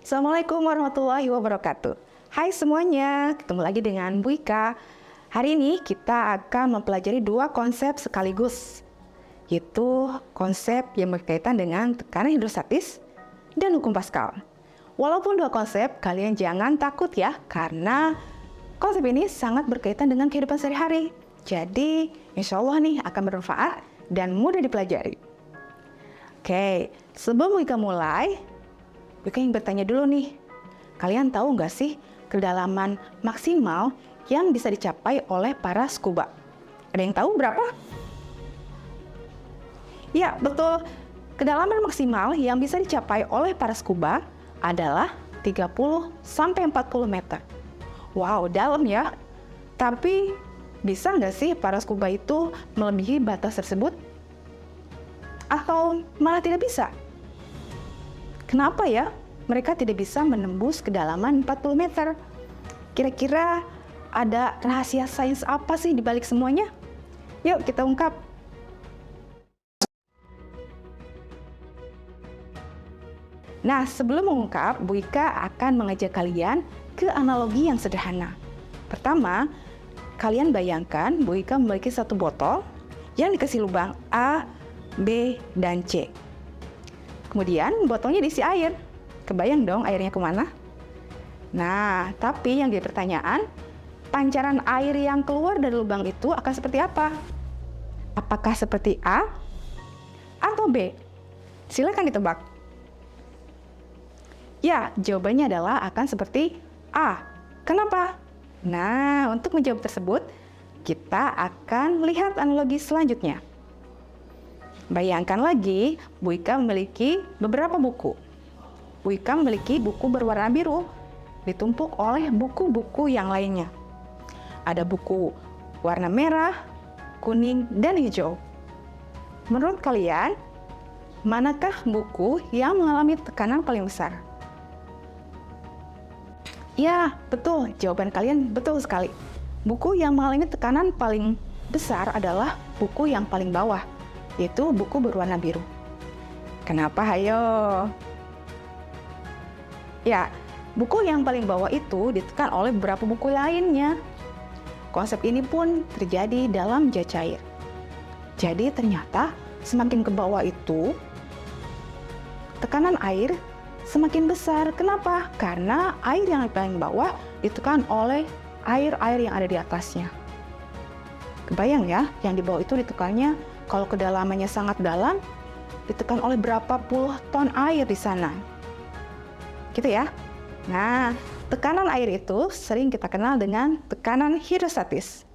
Assalamualaikum warahmatullahi wabarakatuh. Hai semuanya, ketemu lagi dengan Bu Ika. Hari ini kita akan mempelajari dua konsep sekaligus, yaitu konsep yang berkaitan dengan tekanan hidrostatis dan hukum Pascal. Walaupun dua konsep, kalian jangan takut ya, karena konsep ini sangat berkaitan dengan kehidupan sehari-hari. Jadi, insya Allah nih akan bermanfaat dan mudah dipelajari. Oke, sebelum Bu Ika mulai, Bu Ika ingin bertanya dulu nih, kalian tahu nggak sih kedalaman maksimal yang bisa dicapai oleh para scuba? Ada yang tahu berapa? Ya, betul. Kedalaman maksimal yang bisa dicapai oleh para scuba adalah 30-40 meter. Wow, dalam ya. Tapi, bisa nggak sih para scuba itu melebihi batas tersebut? Atau malah tidak bisa? Kenapa ya mereka tidak bisa menembus kedalaman 40 meter? Kira-kira ada rahasia sains apa sih di balik semuanya? Yuk kita ungkap. Nah, sebelum mengungkap, Bu Ika akan mengajak kalian ke analogi yang sederhana. Pertama, kalian bayangkan Bu Ika memiliki satu botol yang dikasih lubang A, B, dan C. Kemudian botolnya diisi air. Kebayang dong airnya kemana? Nah, tapi yang jadi pertanyaan, pancaran air yang keluar dari lubang itu akan seperti apa? Apakah seperti A atau B? Silakan ditebak. Ya, jawabannya adalah akan seperti A. Kenapa? Nah, untuk menjawab tersebut, kita akan lihat analogi selanjutnya. Bayangkan lagi, Bu Ika memiliki beberapa buku. Bu Ika memiliki buku berwarna biru, ditumpuk oleh buku-buku yang lainnya. Ada buku warna merah, kuning, dan hijau. Menurut kalian, manakah buku yang mengalami tekanan paling besar? Ya, betul. Jawaban kalian betul sekali. Buku yang mengalami tekanan paling besar adalah buku yang paling bawah, yaitu buku berwarna biru. Kenapa, hayo? Ya, buku yang paling bawah itu ditekan oleh beberapa buku lainnya. Konsep ini pun terjadi dalam jas cair. Jadi ternyata semakin ke bawah itu, tekanan air semakin besar. Kenapa? Karena air yang paling bawah ditekan oleh air-air yang ada di atasnya. Kebayang ya, yang di bawah itu ditekannya, kalau kedalamannya sangat dalam, ditekan oleh berapa puluh ton air di sana. Gitu ya. Nah, tekanan air itu sering kita kenal dengan tekanan hidrostatis.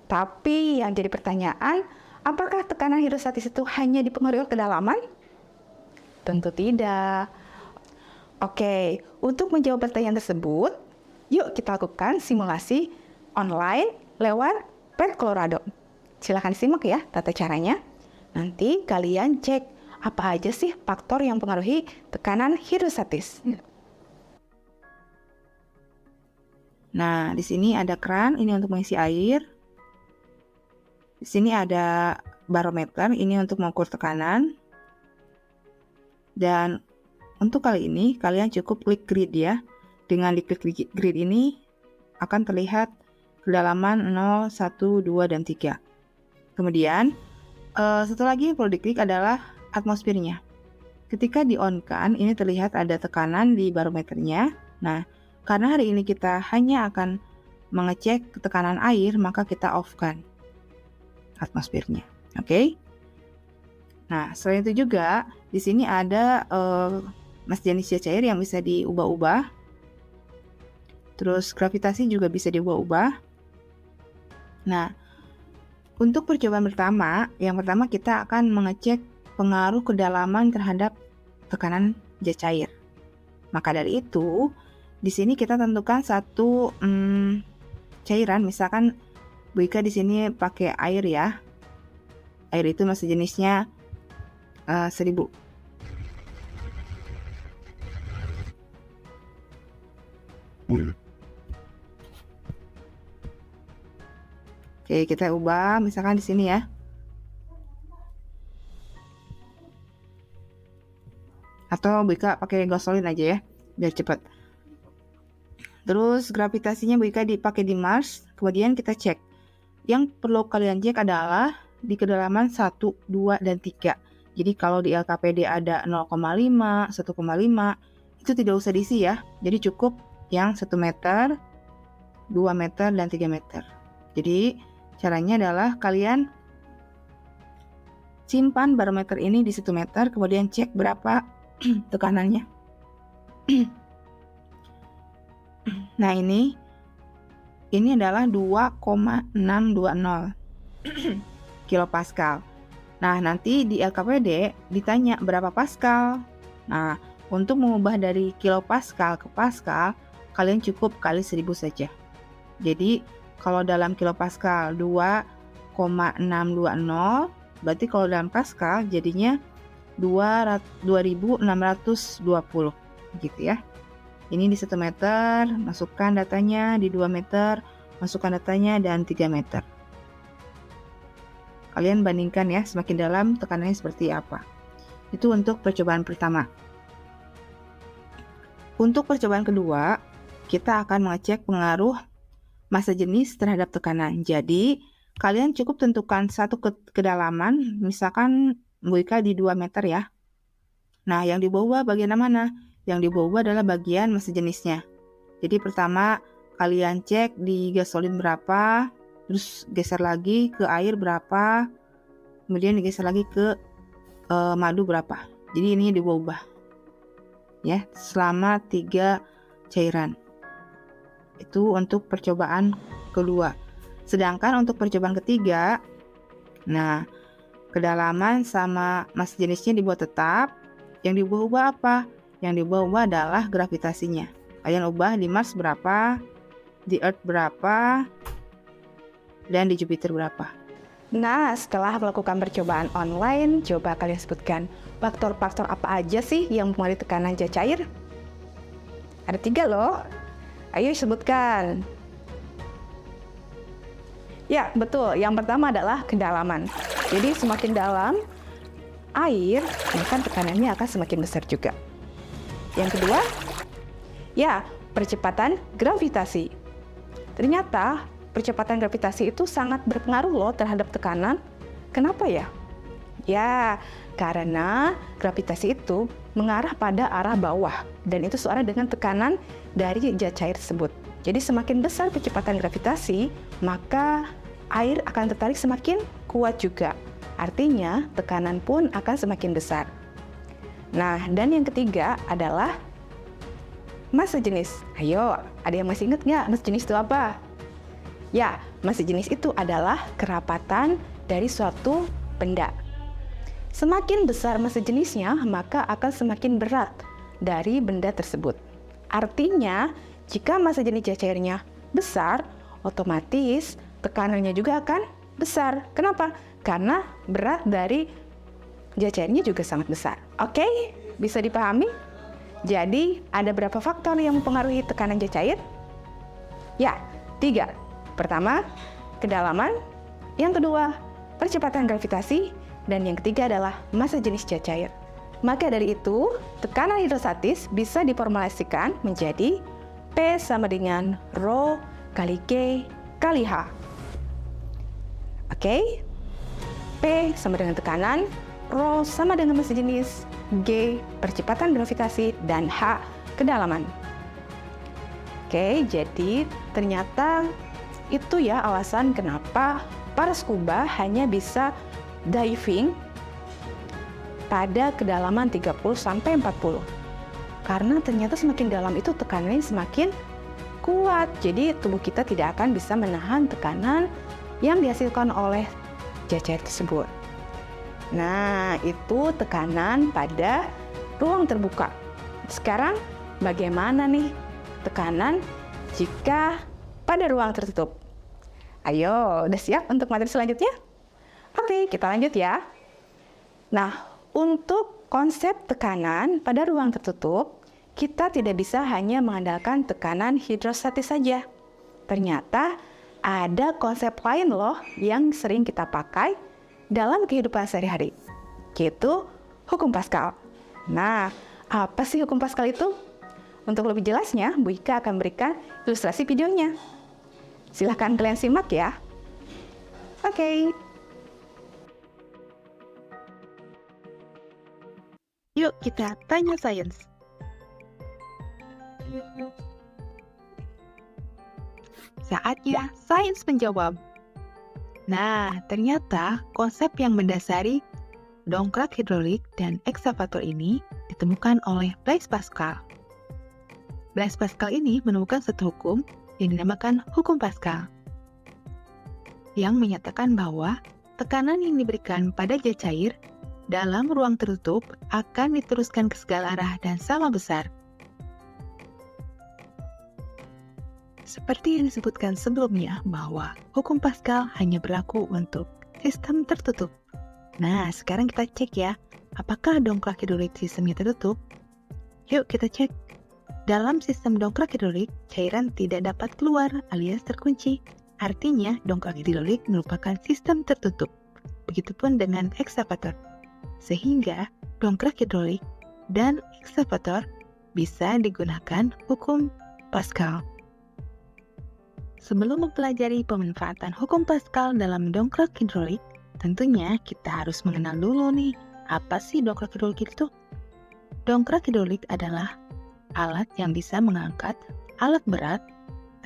Tapi yang jadi pertanyaan, apakah tekanan hidrostatis itu hanya dipengaruhi oleh kedalaman? Tentu tidak. Oke, untuk menjawab pertanyaan tersebut, yuk kita lakukan simulasi online lewat PET Colorado. Silahkan simak ya tata caranya. Nanti kalian cek apa aja sih faktor yang mempengaruhi tekanan hidrostatis. Nah, di sini ada keran, ini untuk mengisi air. Di sini ada barometer, ini untuk mengukur tekanan. Dan untuk kali ini, kalian cukup klik grid ya. Dengan diklik grid ini, akan terlihat kedalaman 0, 1, 2, dan 3. Kemudian, satu lagi yang perlu diklik adalah atmosfernya. Ketika di-on-kan, ini terlihat ada tekanan di barometernya. Nah, karena hari ini kita hanya akan mengecek tekanan air, maka kita off-kan atmosfernya. Oke? Nah, selain itu juga, di sini ada mas jenis jas cair yang bisa diubah-ubah. Terus gravitasi juga bisa diubah-ubah. Nah, untuk percobaan pertama, yang pertama kita akan mengecek pengaruh kedalaman terhadap tekanan jas cair. Maka dari itu, di sini kita tentukan satu cairan, misalkan Bu Ika di sini pakai air ya. Air itu masih jenisnya 1000. Oke, kita ubah misalkan di sini ya. Atau Bu Ika pakai gasolin aja ya. biar cepat. Terus gravitasinya Bu Ika dipakai di Mars, kemudian kita cek. Yang perlu kalian cek adalah di kedalaman 1, 2, dan 3. Jadi kalau di LKPD ada 0,5, 1,5, itu tidak usah diisi ya. Jadi cukup yang 1 meter, 2 meter, dan 3 meter. Jadi caranya adalah kalian simpan barometer ini di 1 meter, kemudian cek berapa tekanannya. Nah ini adalah 2,620 kilopascal. Nah nanti di LKPD ditanya berapa pascal. Nah untuk mengubah dari kilopascal ke pascal, kalian cukup kali 1000 saja. Jadi kalau dalam kilopascal 2,620, berarti kalau dalam pascal jadinya 2620 gitu ya. Ini di 1 meter, masukkan datanya, di 2 meter, masukkan datanya, dan 3 meter. Kalian bandingkan ya, semakin dalam tekanannya seperti apa. Itu untuk percobaan pertama. Untuk percobaan kedua, kita akan mengecek pengaruh massa jenis terhadap tekanan. Jadi, kalian cukup tentukan satu kedalaman, misalkan Bu Ika di 2 meter ya. Nah, yang di bawah bagian mana? Yang di bawah adalah bagian massa jenisnya. Jadi pertama, kalian cek di gasolin berapa, terus geser lagi ke air berapa, kemudian digeser lagi ke madu berapa. Jadi ini diubah ya, selama 3 cairan. Itu untuk percobaan kedua. Sedangkan untuk percobaan ketiga, nah kedalaman sama massa jenisnya dibuat tetap. Yang diubah apa? Yang diubah adalah gravitasinya. Kalian ubah di Mars berapa, di Earth berapa, dan di Jupiter berapa. Nah, setelah melakukan percobaan online, coba kalian sebutkan faktor-faktor apa aja sih yang mempengaruhi tekanan zat cair? Ada 3 loh. Ayo sebutkan. Ya, betul. Yang pertama adalah kedalaman. Jadi semakin dalam air, maka tekanannya akan semakin besar juga. Yang kedua, ya, percepatan gravitasi. Ternyata percepatan gravitasi itu sangat berpengaruh loh terhadap tekanan. Kenapa ya? Ya, karena gravitasi itu mengarah pada arah bawah dan itu searah dengan tekanan dari zat cair tersebut. Jadi semakin besar percepatan gravitasi, maka air akan tertarik semakin kuat juga. Artinya tekanan pun akan semakin besar. Nah, dan yang ketiga adalah massa jenis. Ayo, ada yang masih ingat nggak massa jenis itu apa? Ya, massa jenis itu adalah kerapatan dari suatu benda. Semakin besar massa jenisnya, maka akan semakin berat dari benda tersebut. Artinya, jika massa jenis zat cairnya besar, otomatis tekanannya juga akan besar. Kenapa? Karena berat dari zat cairnya juga sangat besar. Oke, bisa dipahami? Jadi, ada berapa faktor yang mempengaruhi tekanan zat cair? Ya, 3. Pertama, kedalaman. Yang kedua, percepatan gravitasi. Dan yang ketiga adalah massa jenis zat cair. Maka dari itu, tekanan hidrostatis bisa diformulasikan menjadi P sama dengan Rho kali G kali H. Oke? P sama dengan tekanan, Rho sama dengan massa jenis, G percepatan gravitasi, dan H kedalaman. Oke, jadi ternyata itu ya alasan kenapa para scuba hanya bisa diving pada kedalaman 30-40. Karena ternyata semakin dalam itu tekanannya semakin kuat. Jadi tubuh kita tidak akan bisa menahan tekanan yang dihasilkan oleh zat cair tersebut. Nah, itu tekanan pada ruang terbuka. Sekarang bagaimana nih tekanan jika pada ruang tertutup? Ayo, udah siap untuk materi selanjutnya? Oke, kita lanjut ya. Nah, untuk konsep tekanan pada ruang tertutup, kita tidak bisa hanya mengandalkan tekanan hidrostatis saja. Ternyata ada konsep lain loh yang sering kita pakai dalam kehidupan sehari-hari, yaitu hukum Pascal. Nah, apa sih hukum Pascal itu? Untuk lebih jelasnya, Bu Ika akan berikan ilustrasi videonya. Silahkan kalian simak ya. Oke. Yuk kita tanya sains. Saatnya sains menjawab. Nah, ternyata konsep yang mendasari dongkrak hidrolik dan ekskavator ini ditemukan oleh Blaise Pascal. Blaise Pascal ini menemukan satu hukum yang dinamakan hukum Pascal, yang menyatakan bahwa tekanan yang diberikan pada zat cair dalam ruang tertutup akan diteruskan ke segala arah dan sama besar. Seperti yang disebutkan sebelumnya bahwa hukum Pascal hanya berlaku untuk sistem tertutup. Nah, sekarang kita cek ya, apakah dongkrak hidrolik sistemnya tertutup? Yuk kita cek. Dalam sistem dongkrak hidrolik, cairan tidak dapat keluar alias terkunci. Artinya, dongkrak hidrolik merupakan sistem tertutup. Begitupun dengan ekskavator. Sehingga, dongkrak hidrolik dan ekskavator bisa digunakan hukum Pascal. Sebelum mempelajari pemanfaatan hukum Pascal dalam dongkrak hidrolik, tentunya kita harus mengenal dulu nih, apa sih dongkrak hidrolik itu? Dongkrak hidrolik adalah alat yang bisa mengangkat alat berat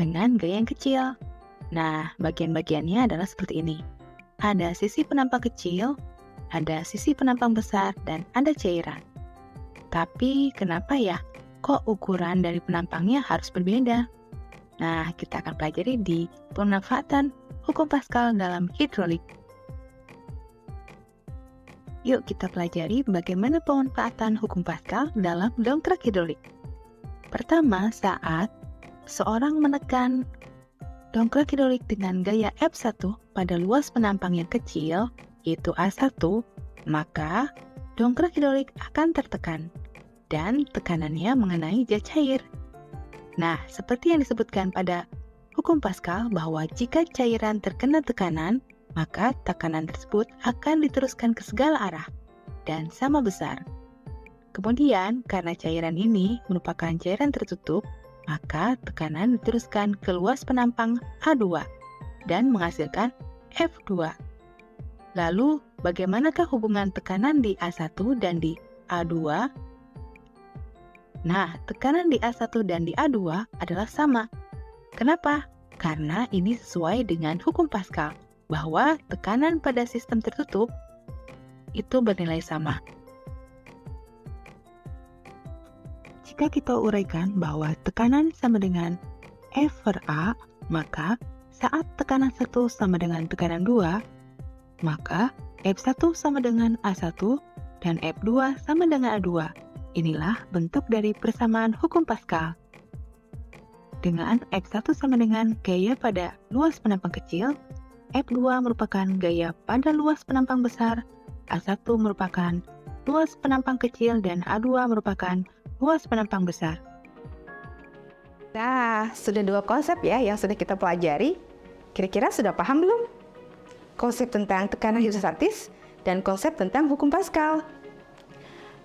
dengan gaya yang kecil. Nah, bagian-bagiannya adalah seperti ini. Ada sisi penampang kecil, ada sisi penampang besar, dan ada cairan. Tapi kenapa ya, kok ukuran dari penampangnya harus berbeda? Nah, kita akan pelajari di pemanfaatan hukum Pascal dalam hidrolik. Yuk kita pelajari bagaimana pemanfaatan hukum Pascal dalam dongkrak hidrolik. Pertama, saat seorang menekan dongkrak hidrolik dengan gaya F1 pada luas penampang yang kecil, yaitu A1, maka dongkrak hidrolik akan tertekan dan tekanannya mengenai zat cair. Nah, seperti yang disebutkan pada hukum Pascal bahwa jika cairan terkena tekanan, maka tekanan tersebut akan diteruskan ke segala arah dan sama besar. Kemudian, karena cairan ini merupakan cairan tertutup, maka tekanan diteruskan ke luas penampang A2 dan menghasilkan F2. Lalu, bagaimanakah hubungan tekanan di A1 dan di A2? Nah, tekanan di A1 dan di A2 adalah sama. Kenapa? Karena ini sesuai dengan hukum Pascal, bahwa tekanan pada sistem tertutup itu bernilai sama. Jika kita uraikan bahwa tekanan sama dengan F per A, maka saat tekanan 1 sama dengan tekanan 2, maka F1 sama dengan A1 dan F2 sama dengan A2. Inilah bentuk dari persamaan hukum Pascal. Dengan F1 sama dengan gaya pada luas penampang kecil, F2 merupakan gaya pada luas penampang besar, A1 merupakan luas penampang kecil, dan A2 merupakan luas penampang besar. Nah, sudah 2 konsep ya yang sudah kita pelajari. Kira-kira sudah paham belum? Konsep tentang tekanan hidrostatis dan konsep tentang hukum Pascal.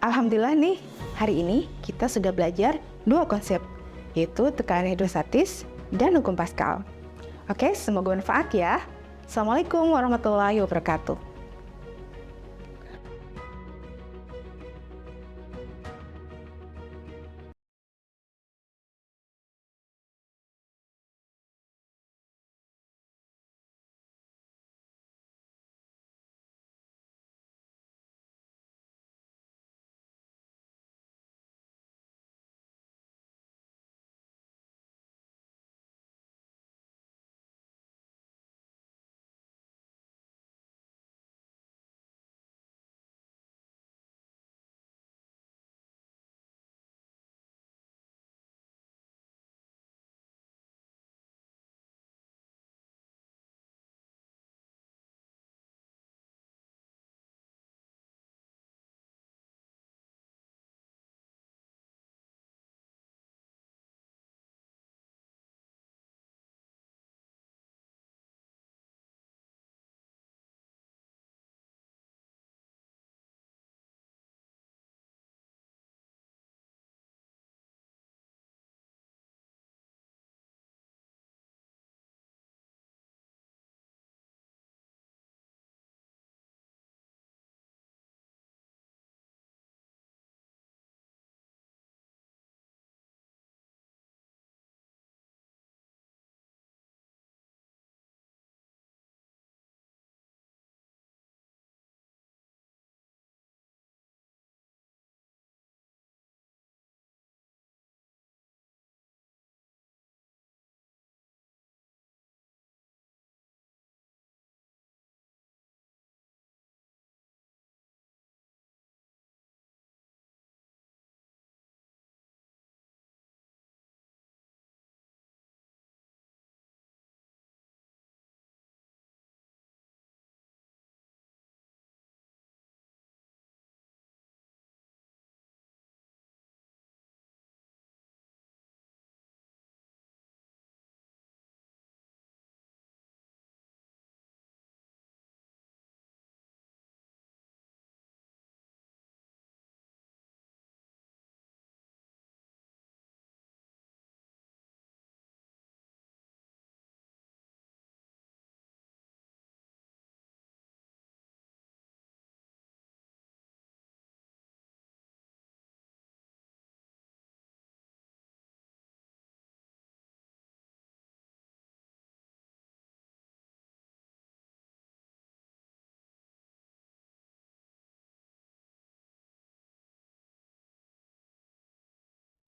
Alhamdulillah nih, hari ini kita sudah belajar 2 konsep, yaitu tekanan hidrostatis dan hukum Pascal. Oke, semoga bermanfaat ya. Assalamualaikum warahmatullahi wabarakatuh.